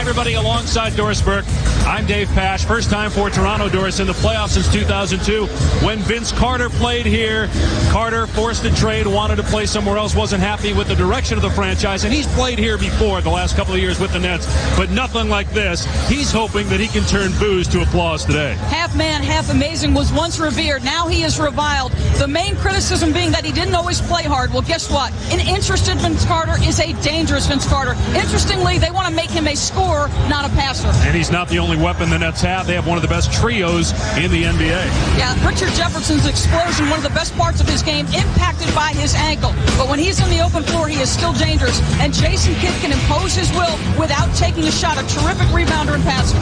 everybody, alongside Doris Burke, I'm Dave Pash. First time for Toronto, Doris, in the playoffs since 2002. When Vince Carter played here, Carter forced a trade, wanted to play somewhere else, wasn't happy with the direction of the franchise, and he's played here before the last couple of years with the Nets, but nothing like this. He's hoping that he can turn boos to applause today. Half man, half amazing was once revered. Now he is reviled. The main criticism being that he didn't always play hard. Well, guess what? An interested Vince Carter is a dangerous Vince Carter. Interestingly, they want to make him a scorer, not a passer. And he's not the only weapon the Nets have. They have one of the best trios in the NBA. Yeah, Richard Jefferson's explosion, one of the best parts of his game, impacted by his ankle. But when he's on the open floor, he is still dangerous. And Jason Kidd can impose his will without taking a shot. A terrific rebounder and passer.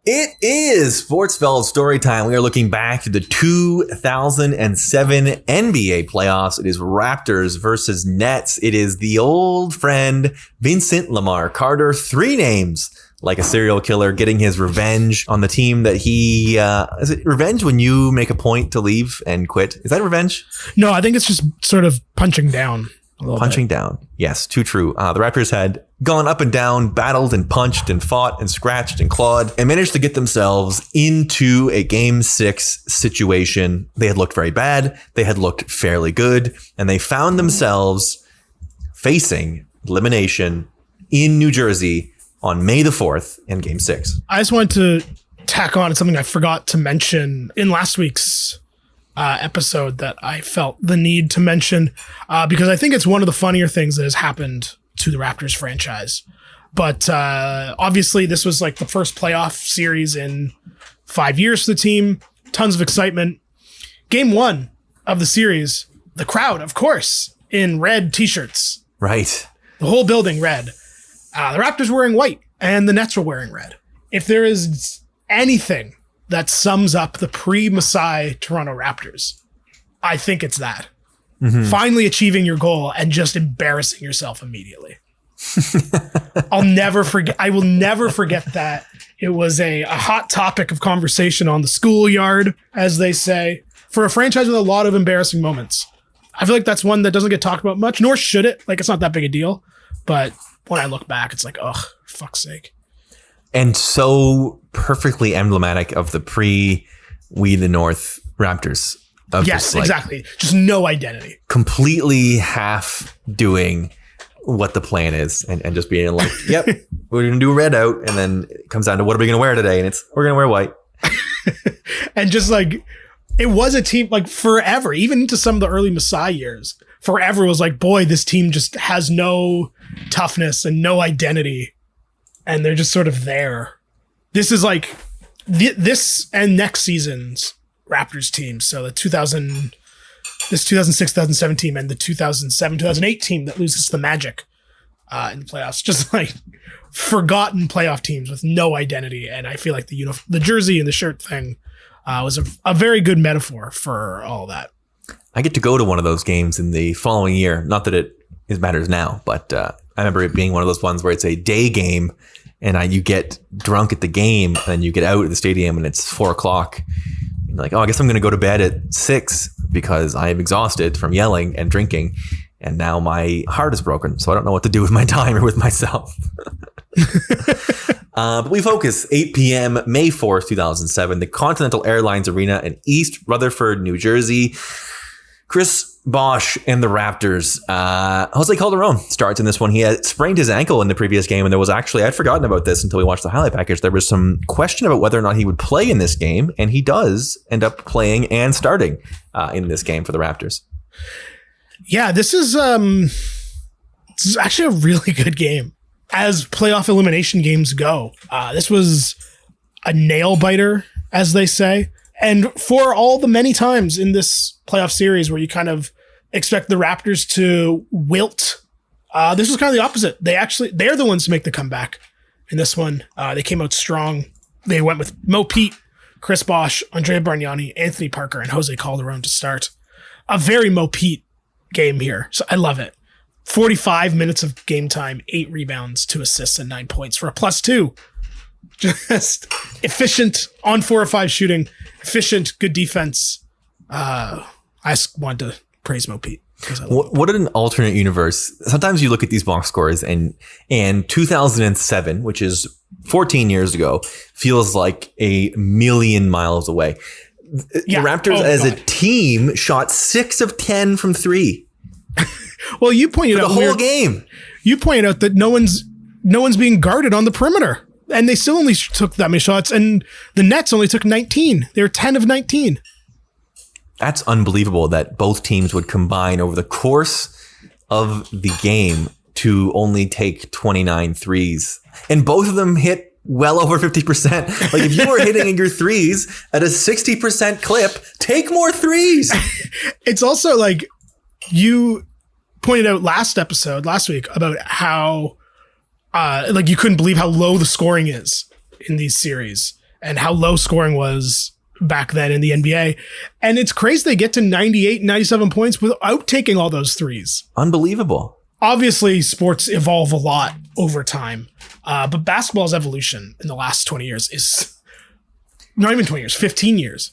It is Sportsfeld Storytime. We are looking back to the 2007 NBA playoffs. It is Raptors versus Nets. It is the old friend Vincent Lamar Carter. 3 names like a serial killer getting his revenge on the team that he... is it revenge when you make a point to leave and quit? Is that revenge? No, I think it's just sort of punching down. Punching down. Yes, too true. The Raptors had gone up and down, battled and punched and fought and scratched and clawed, and managed to get themselves into a Game 6 situation. They had looked very bad. They had looked fairly good. And they found themselves facing elimination in New Jersey on May the 4th in Game 6. I just wanted to tack on something I forgot to mention in last week's episode that I felt the need to mention because I think it's one of the funnier things that has happened to the Raptors franchise. But obviously this was like the first playoff series in 5 years for the team. Tons of excitement. Game 1 of the series, the crowd, of course, in red t-shirts. Right. The whole building red. The Raptors were wearing white and the Nets were wearing red. If there is anything that sums up the pre-Masai Toronto Raptors, I think it's that. Mm-hmm. Finally achieving your goal and just embarrassing yourself immediately. I will never forget that. It was a hot topic of conversation on the schoolyard, as they say, for a franchise with a lot of embarrassing moments. I feel like that's one that doesn't get talked about much, nor should it. Like, it's not that big a deal. But when I look back, it's like, ugh, for fuck's sake. And so perfectly emblematic of the pre-We the North Raptors. Yes, exactly. Just no identity. Completely half doing what the plan is and just being like, yep, we're going to do red out. And then it comes down to what are we going to wear today? And it's, we're going to wear white. And just like, it was a team like forever, even into some of the early Masai years, forever was like, boy, this team just has no toughness and no identity. And they're just sort of there. This is like this and next season's Raptors team. So the 2006-2007 team and the 2007-2008 team that loses to the Magic in the playoffs. Just like forgotten playoff teams with no identity. And I feel like the jersey and the shirt thing was a very good metaphor for all that. I get to go to one of those games in the following year. Not that it matters now, but I remember it being one of those ones where it's a day game and you get drunk at the game and then you get out of the stadium and it's 4:00. You're like, oh, I guess I'm going to go to bed at 6 because I am exhausted from yelling and drinking. And now my heart is broken. So I don't know what to do with my time or with myself. But we focus 8 p.m. May 4th, 2007, the Continental Airlines Arena in East Rutherford, New Jersey. Chris Bosh and the Raptors. Jose Calderon starts in this one. He had sprained his ankle in the previous game, and there was actually, I'd forgotten about this until we watched the highlight package. There was some question about whether or not he would play in this game, and he does end up playing and starting in this game for the Raptors. Yeah, this is actually a really good game. As playoff elimination games go, this was a nail biter, as they say. And for all the many times in this playoff series where you kind of expect the Raptors to wilt, this was kind of the opposite. They're the ones to make the comeback in this one. They came out strong. They went with Mo Pete, Chris Bosh, Andrea Bargnani, Anthony Parker, and Jose Calderon to start. A very Mo Pete game here. So I love it. 45 minutes of game time, 8 rebounds, 2 assists, and 9 points for a +2. Just efficient on 4 or 5 shooting, efficient, good defense. I just wanted to praise Mo Pete. What an alternate universe. Sometimes you look at these box scores and 2007, which is 14 years ago, feels like a million miles away. The Raptors as a team shot 6 of 10 from 3. Well, you pointed out the whole game. You pointed out that no one's being guarded on the perimeter, and they still only took that many shots, and the Nets only took 19. They were 10 of 19. That's unbelievable that both teams would combine over the course of the game to only take 29 threes. And both of them hit well over 50%. Like if you were hitting your threes at a 60% clip, take more threes. It's also like you pointed out last week about how like you couldn't believe how low the scoring is in these series and how low scoring was back then in the NBA. And it's crazy they get to 98, 97 points without taking all those threes. Unbelievable. Obviously, sports evolve a lot over time. But basketball's evolution in the last 20 years is not even 20 years, 15 years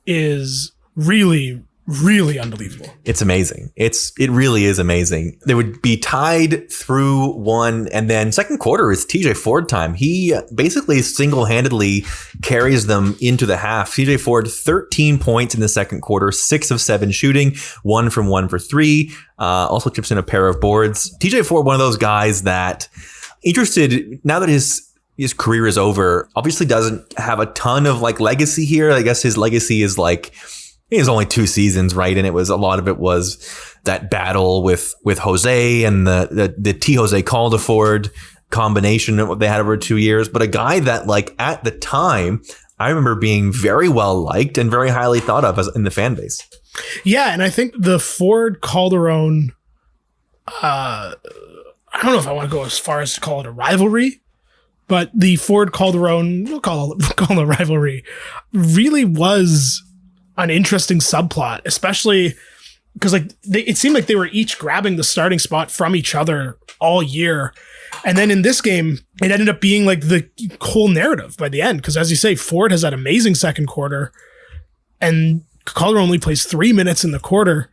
is really, really unbelievable. It's amazing. It really is amazing. They would be tied through one, and then second quarter is TJ Ford time. He basically single-handedly carries them into the half. TJ Ford, 13 points in the second quarter, 6 of 7 shooting, 1 from 1 for 3. Also chips in a pair of boards. TJ Ford, one of those guys that interested now that his career is over, obviously doesn't have a ton of like legacy here. I guess his legacy is like, it was only 2 seasons, right? And a lot of it was that battle with Jose and the T. Jose Calderford combination that they had over 2 years. But a guy that like at the time, I remember being very well liked and very highly thought of in the fan base. Yeah. And I think the Ford Calderon, I don't know if I want to go as far as to call it a rivalry, but the Ford Calderon, we'll call it a rivalry, really was an interesting subplot, especially because like it seemed like they were each grabbing the starting spot from each other all year. And then in this game, it ended up being like the whole narrative by the end. Because as you say, Ford has that amazing second quarter and Calderon only plays 3 minutes in the quarter.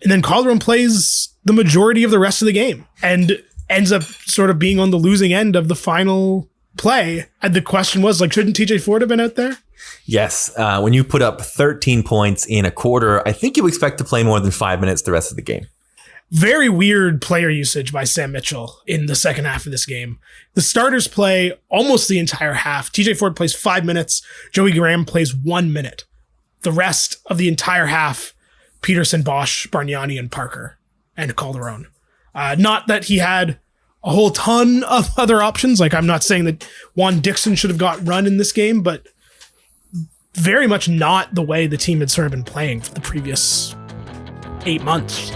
And then Calderon plays the majority of the rest of the game and ends up sort of being on the losing end of the final play. And the question was like, shouldn't TJ Ford have been out there? Yes. When you put up 13 points in a quarter, I think you expect to play more than 5 minutes the rest of the game. Very weird player usage by Sam Mitchell in the second half of this game. The starters play almost the entire half. TJ Ford plays 5 minutes. Joey Graham plays 1 minute. The rest of the entire half, Peterson, Bosch, Bargnani, and Parker, and Calderon. Not that he had a whole ton of other options. Like I'm not saying that Juan Dixon should have got run in this game, but very much not the way the team had sort of been playing for the previous 8 months.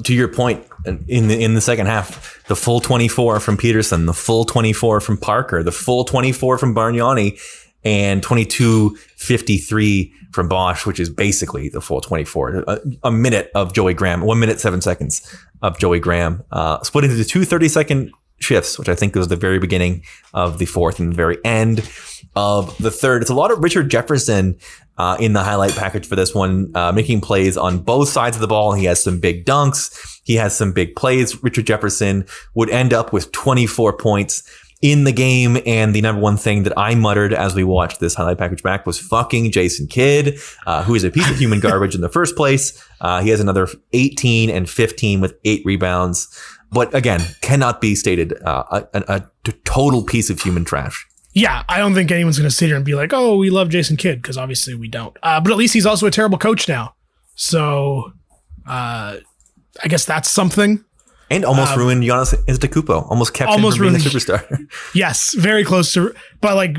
To your point, in the second half, the full 24 from Peterson, the full 24 from Parker, the full 24 from Bargnani, and 22:53 from Bosch, which is basically the full 24. A minute of Joey Graham, 1 minute, 7 seconds of Joey Graham, split into 2 30-second shifts, which I think was the very beginning of the fourth and the very end of the third. It's a lot of Richard Jefferson in the highlight package for this one, making plays on both sides of the ball. He has some big dunks. He has some big plays. Richard Jefferson would end up with 24 points in the game. And the number one thing that I muttered as we watched this highlight package back was fucking Jason Kidd, who is a piece of human garbage in the first place. He has another 18 and 15 with 8 rebounds. But again, cannot be stated a total piece of human trash. Yeah, I don't think anyone's going to sit here and be like, oh, we love Jason Kidd, because obviously we don't. But at least he's also a terrible coach now. So I guess that's something. And almost ruined Giannis Antetokounmpo. Almost kept him from being a superstar. Yes, very close to. But like,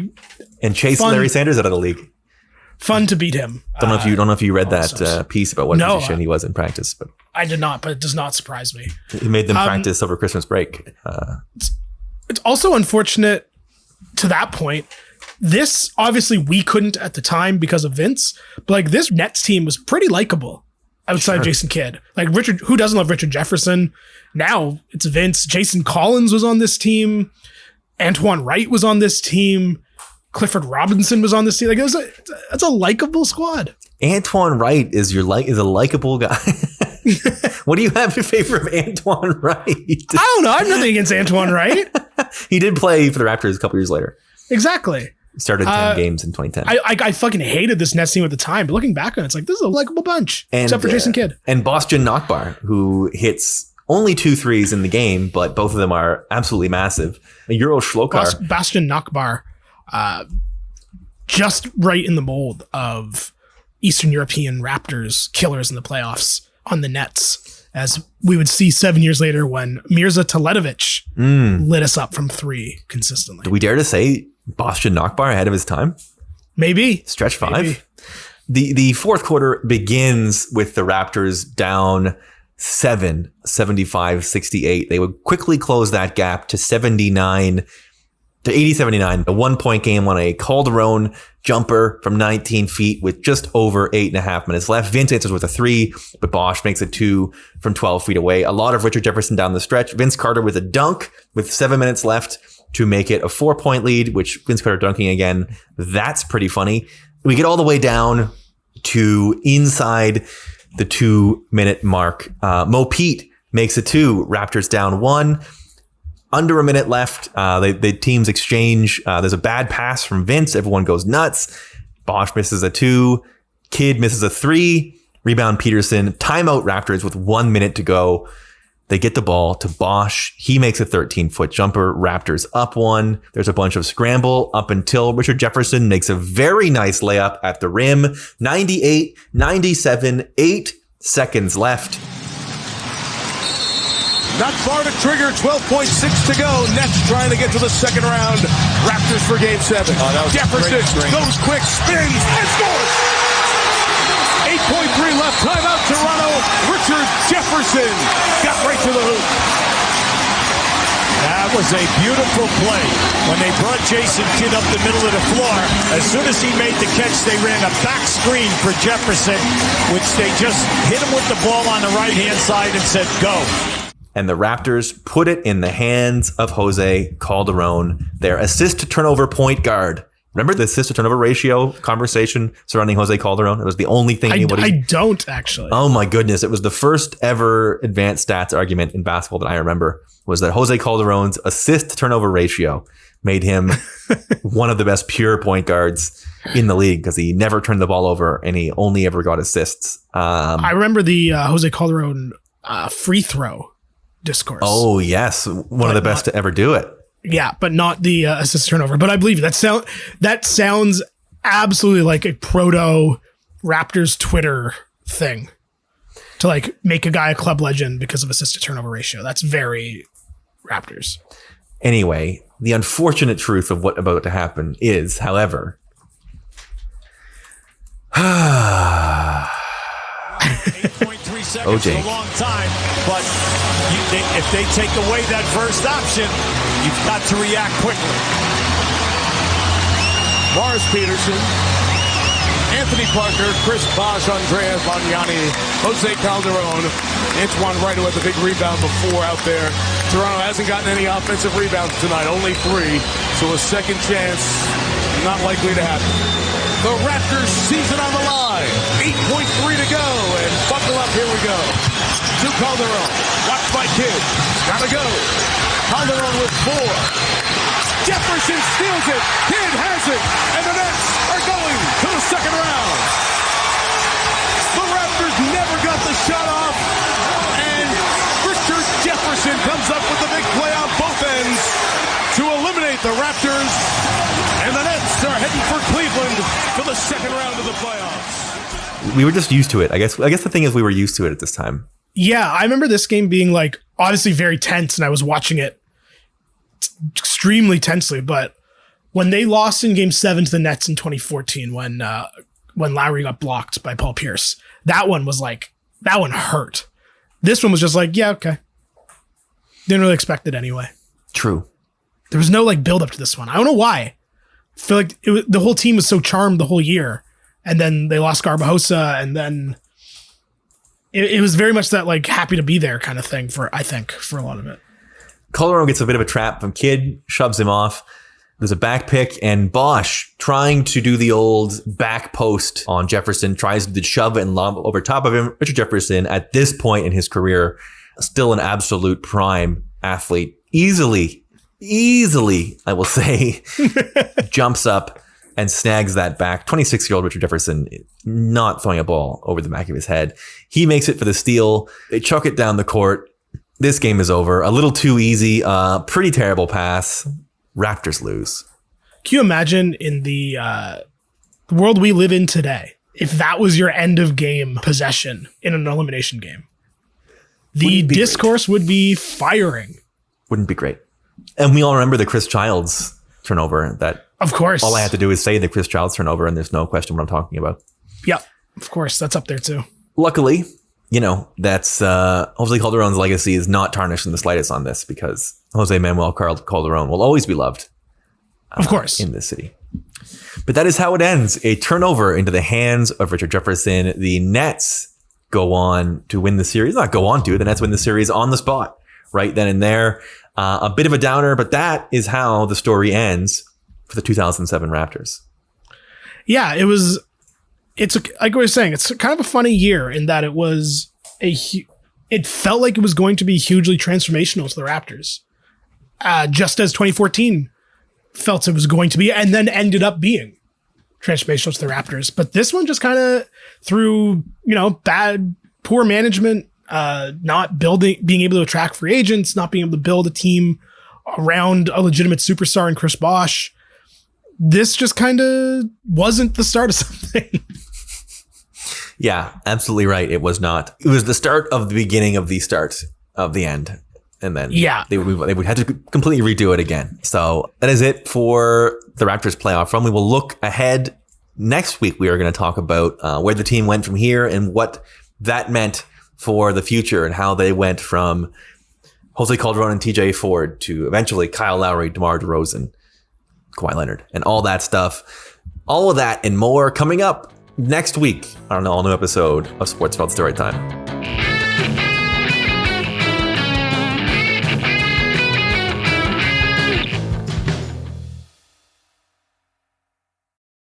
and chased Larry Sanders out of the league. Fun to beat him. Don't know if you read that piece about what position he was in practice, but I did not. But it does not surprise me. He made them practice over Christmas break. It's also unfortunate to that point This, obviously, we couldn't at the time because of Vince, but like this Nets team was pretty likable outside of Jason Kidd. Like Richard, who doesn't love Richard Jefferson? Now it's Vince. Jason Collins was on this team. Antoine Wright was on this team. Clifford Robinson was on this team. Like it's a likable squad. Antoine Wright is a likable guy. What do you have in favor of Antoine Wright? I don't know. I have nothing against Antoine Wright. He did play for the Raptors a couple years later. Exactly. Started 10 games in 2010. I fucking hated this Nets team at the time, but looking back on it, it's like, this is a likable bunch, except for Jason Kidd. And Boston Nakbar, who hits only 2 threes in the game, but both of them are absolutely massive. Euro Shlokar. Bastian Nakbar, just right in the mold of Eastern European Raptors killers in the playoffs on the Nets, as we would see 7 years later when Mirza Teletovic lit us up from 3 consistently. Do we dare to say Boston Nakbar ahead of his time? Maybe. Stretch 5? Maybe. The fourth quarter begins with the Raptors down 7, 75-68. They would quickly close that gap to 79 to 80-79. A 1-point game on a Calderon jumper from 19 feet with just over 8.5 minutes left. Vince answers with a 3, but Bosch makes a 2 from 12 feet away. A lot of Richard Jefferson down the stretch. Vince Carter with a dunk with 7 minutes left to make it a 4-point lead, which Vince Carter dunking again. That's pretty funny. We get all the way down to inside the 2-minute mark. Mo Pete makes a 2. Raptors down 1. Under a minute left. The teams exchange. There's a bad pass from Vince. Everyone goes nuts. Bosch misses a 2. Kidd misses a 3. Rebound Peterson. Timeout Raptors with 1 minute to go. They get the ball to Bosch. He makes a 13-foot jumper. Raptors up 1. There's a bunch of scramble up until Richard Jefferson makes a very nice layup at the rim. 98-97, 8 seconds left. Not far to trigger, 12.6 to go. Nets trying to get to the second round. Raptors for game 7. Jefferson goes quick, spins, and scores! 8.3 left, timeout Toronto. Richard Jefferson got right to the hoop. That was a beautiful play. When they brought Jason Kidd up the middle of the floor, as soon as he made the catch, they ran a back screen for Jefferson, which they just hit him with the ball on the right-hand side and said, go. And the Raptors put it in the hands of Jose Calderon, their assist to turnover point guard. Remember the assist to turnover ratio conversation surrounding Jose Calderon? It was the only thing anybody... I don't, actually. Oh my goodness. It was the first ever advanced stats argument in basketball that I remember, was that Jose Calderon's assist to turnover ratio made him one of the best pure point guards in the league because he never turned the ball over and he only ever got assists. I remember the Jose Calderon free throw discourse. Oh, yes. One of the best to ever do it. Yeah, but not the assist turnover. But I believe that sounds absolutely like a proto Raptors Twitter thing to like make a guy a club legend because of assist to turnover ratio. That's very Raptors. Anyway, the unfortunate truth of what about to happen is, however, 8.3 seconds is a long time, but if they take away that first option, you've got to react quickly. Morris Peterson, Anthony Parker, Chris Bosh, Andrea Bagnani, Jose Calderon, Antoine Wright, who had the big rebound before out there. Toronto hasn't gotten any offensive rebounds tonight, only 3. So a second chance, not likely to happen. The Raptors season on the line. 8.3 to go, and buckle up, here we go. To Calderon, watched by Kidd, gotta go. Calderon with 4. Jefferson steals it, Kidd has it, and the Nets are going to the second round. The Raptors never got the shot off, and Richard Jefferson comes up with the big play on both ends to eliminate the Raptors, and the Nets are heading for Cleveland for the second round of the playoffs. We were just used to it. I guess the thing is we were used to it at this time. Yeah, I remember this game being like obviously very tense, and I was watching it extremely tensely. But when they lost in Game 7 to the Nets in 2014, when Lowry got blocked by Paul Pierce, that one hurt. This one was just like, yeah, okay. Didn't really expect it anyway. True. There was no like build up to this one. I don't know why. feel like the whole team was so charmed the whole year. And then they lost Garbajosa, and then it was very much that like happy to be there kind of thing for a lot of it. Calderon gets a bit of a trap from Kidd, shoves him off. There's a back pick, and Bosch, trying to do the old back post on Jefferson, tries to shove it and lob over top of him. Richard Jefferson, at this point in his career, still an absolute prime athlete, easily, I will say, jumps up and snags that back. 26-year-old Richard Jefferson not throwing a ball over the back of his head. He makes it for the steal. They chuck it down the court. This game is over. A little too easy. Pretty terrible pass. Raptors lose. Can you imagine in the world we live in today, if that was your end of game possession in an elimination game? The discourse would be firing. Wouldn't be great. And we all remember the Chris Childs turnover. That, of course. All I have to do is say the Chris Childs turnover, and there's no question what I'm talking about. Yep. Of course. That's up there too. Luckily, that's Jose Calderon's legacy is not tarnished in the slightest on this, because Jose Manuel Calderon will always be loved. Of course. In this city. But that is how it ends. A turnover into the hands of Richard Jefferson. The Nets go on to win the series. The Nets win the series on the spot right then and there. A bit of a downer, but that is how the story ends for the 2007 Raptors. Yeah, it's like I was saying, it's kind of a funny year in that it felt like it was going to be hugely transformational to the Raptors. Just as 2014 felt it was going to be, and then ended up being transformational to the Raptors. But this one just kind of through, poor management, not being able to attract free agents, not being able to build a team around a legitimate superstar in Chris Bosh. This just kind of wasn't the start of something. Yeah, absolutely right. It was not. It was the start of the beginning of the start of the end. And then they would have to completely redo it again. So that is it for the Raptors playoff run. We will look ahead. Next week, we are going to talk about where the team went from here and what that meant for the future, and how they went from Jose Calderon and TJ Ford to eventually Kyle Lowry, DeMar DeRozan, Kawhi Leonard, and all that stuff. All of that and more coming up next week on an all-new episode of Sportsfeld Storytime.